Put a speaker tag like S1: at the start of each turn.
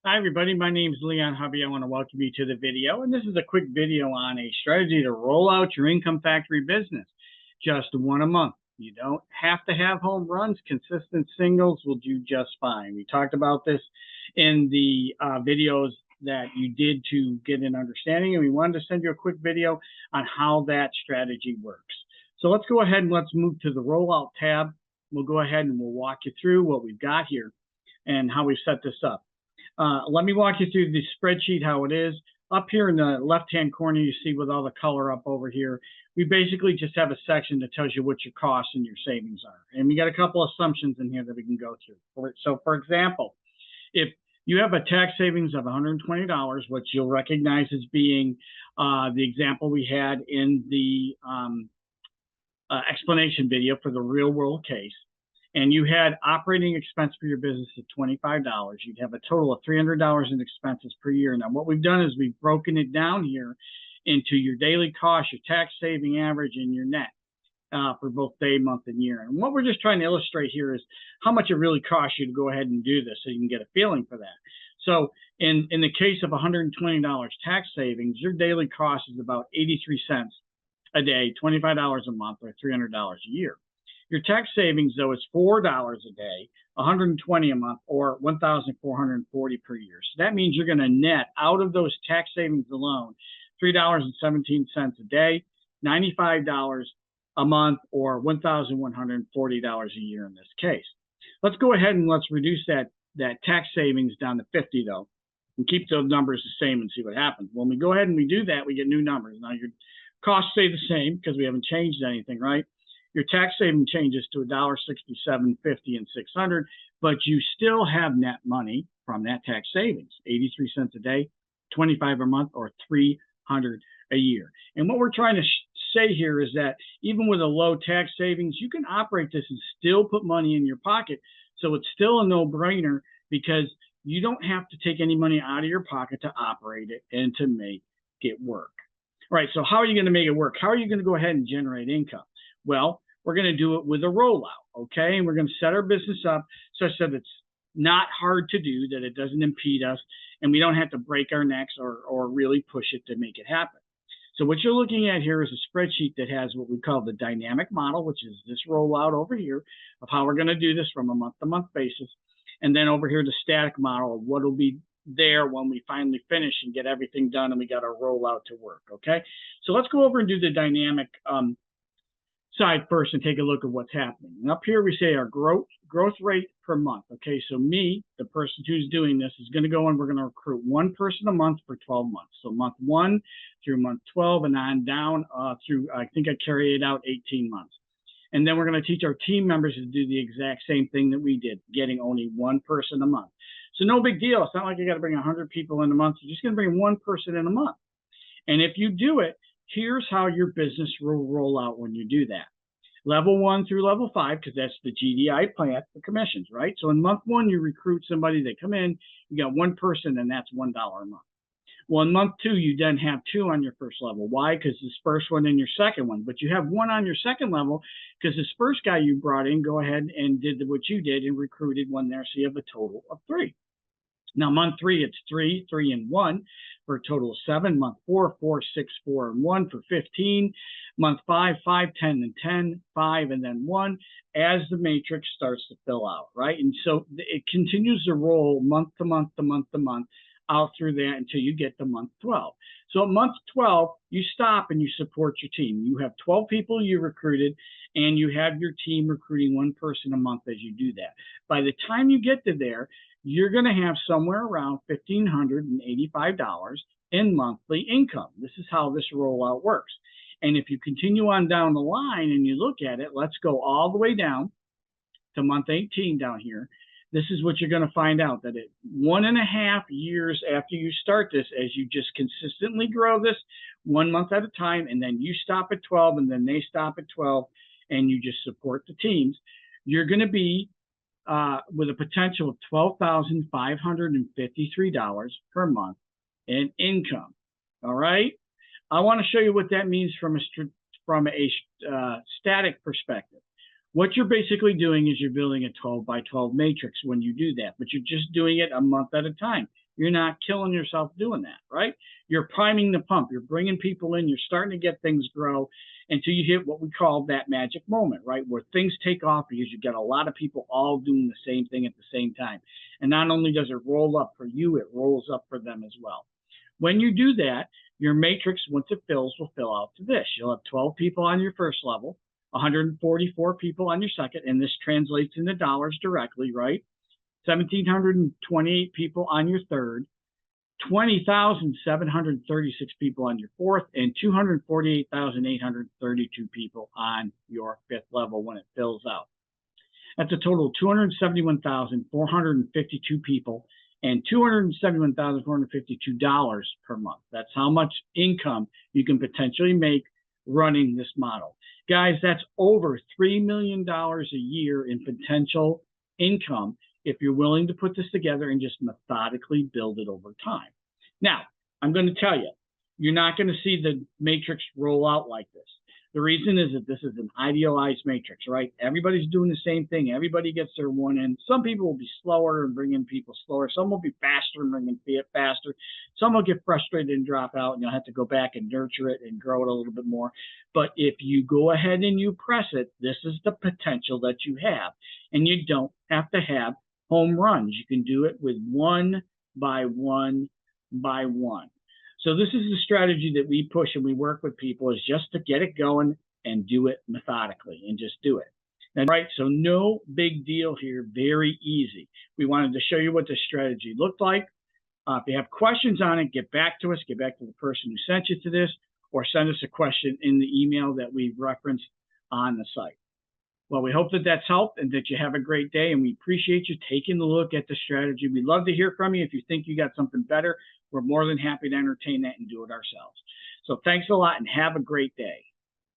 S1: Hi, everybody. My name is Leon Hubby. I want to welcome you to the video. And this is a quick video on a strategy to roll out your income factory business. Just one a month. You don't have to have home runs. Consistent singles will do just fine. We talked about this in the videos that you did to get an understanding. And we wanted to send you a quick video on how that strategy works. So let's go ahead and let's move to the rollout tab. We'll go ahead and we'll walk you through what we've got here and how we set this up. Let me walk you through the spreadsheet, how it is. Up here in the left-hand corner, you see with all the color up over here, we basically just have a section that tells you what your costs and your savings are. And we got a couple assumptions in here that we can go through. So for example, if you have a tax savings of $120, which you'll recognize as being the example we had in the explanation video for the real world case, and you had operating expense for your business at $25, you'd have a total of $300 in expenses per year. Now, what we've done is we've broken it down here into your daily cost, your tax saving average, and your net for both day, month, and year. And what we're just trying to illustrate here is how much it really costs you to go ahead and do this so you can get a feeling for that. So in the case of $120 tax savings, your daily cost is about 83 cents a day, $25 a month, or $300 a year. Your tax savings, though, is $4 a day, $120 a month, or $1,440 per year. So that means you're going to net out of those tax savings alone $3.17 a day, $95 a month, or $1,140 a year in this case. Let's go ahead and let's reduce that tax savings down to 50, though, and keep those numbers the same and see what happens. When we go ahead and we do that, we get new numbers. Now, your costs stay the same because we haven't changed anything, right? Your tax saving changes to $1.67, $50, and $600, but you still have net money from that tax savings, 83 cents a day, 25 a month, or 300 a year. And what we're trying to say here is that even with a low tax savings, you can operate this and still put money in your pocket. So it's still a no-brainer because you don't have to take any money out of your pocket to operate it and to make it work. All right, so how are you going to make it work? How are you going to go ahead and generate income? Well, we're going to do it with a rollout, okay? And we're going to set our business up such that it's not hard to do, that it doesn't impede us, and we don't have to break our necks or really push it to make it happen. So what you're looking at here is a spreadsheet that has what we call the dynamic model, which is this rollout over here of how we're going to do this from a month-to-month basis. And then over here, the static model of what will be there when we finally finish and get everything done and we got our rollout to work, okay? So let's go over and do the dynamic side first and take a look at what's happening. And up here we say our growth rate per month. Okay, so me, the person who's doing this, is going to go and we're going to recruit one person a month for 12 months. So month 1 through month 12 and on down through, I think I carried it out 18 months. And then we're going to teach our team members to do the exact same thing that we did, getting only one person a month. So no big deal. It's not like you got to bring 100 people in a month. You're just going to bring one person in a month. And if you do it, here's how your business will roll out when you do that. Level 1 through level 5, because that's the GDI plan for commissions, right? So in month 1, you recruit somebody, they come in, you got one person, and that's $1 a month. Well, in month 2, you then have 2 on your first level. Why? Because this first one and your second one. But you have 1 on your second level because this first guy you brought in, go ahead and did what you did and recruited 1 there, so you have a total of 3. Now, month 3, it's 3, 3, and 1 for a total of 7. Month 4, 4, 6, 4, and 1 for 15. Month 5, 5, 10, and 10, 5, and then 1 as the matrix starts to fill out, right? And so it continues to roll month to month to month to month out through there until you get to month 12. So at month 12, you stop and you support your team. You have 12 people you recruited, and you have your team recruiting one person a month as you do that. By the time you get to there, you're going to have somewhere around $1,585 in monthly income. This is how this rollout works. And if you continue on down the line and you look at it, let's go all the way down to month 18 down here. This is what you're going to find out, that at 1.5 years after you start this, as you just consistently grow this 1 month at a time, and then you stop at 12, and then they stop at 12, and you just support the teams, you're going to be with a potential of $12,553 per month in income. All right. I want to show you what that means from a static perspective. What you're basically doing is you're building a 12 by 12 matrix when you do that, but you're just doing it a month at a time. you're not killing yourself doing that, right? You're priming the pump. You're bringing people in. You're starting to get things grow until you hit what we call that magic moment, right? Where things take off because you've got a lot of people all doing the same thing at the same time. And not only does it roll up for you, it rolls up for them as well. When you do that, your matrix, once it fills, will fill out to this. You'll have 12 people on your first level, 144 people on your second, and this translates into dollars directly, right? 1,728 people on your third, 20,736 people on your fourth, and 248,832 people on your fifth level when it fills out. That's a total of 271,452 people and $271,452 per month. That's how much income you can potentially make running this model. Guys, that's over $3 million a year in potential income if you're willing to put this together and just methodically build it over time. Now, I'm going to tell you, you're not going to see the matrix roll out like this. The reason is that this is an idealized matrix, right? Everybody's doing the same thing. Everybody gets their one in. Some people will be slower and bring in people slower. Some will be faster and bring in faster. Some will get frustrated and drop out, and you'll have to go back and nurture it and grow it a little bit more. But if you go ahead and you press it, this is the potential that you have. And you don't have to have home runs. You can do it with one by one by one. So this is the strategy that we push and we work with people, is just to get it going and do it methodically and just do it. And right, so no big deal here, very easy. We wanted to show you what the strategy looked like. If you have questions on it, get back to us, get back to the person who sent you to this, or send us a question in the email that we've referenced on the site. Well, we hope that that's helped and that you have a great day, and we appreciate you taking a look at the strategy. We'd love to hear from you. If you think you got something better, we're more than happy to entertain that and do it ourselves. So thanks a lot and have a great day.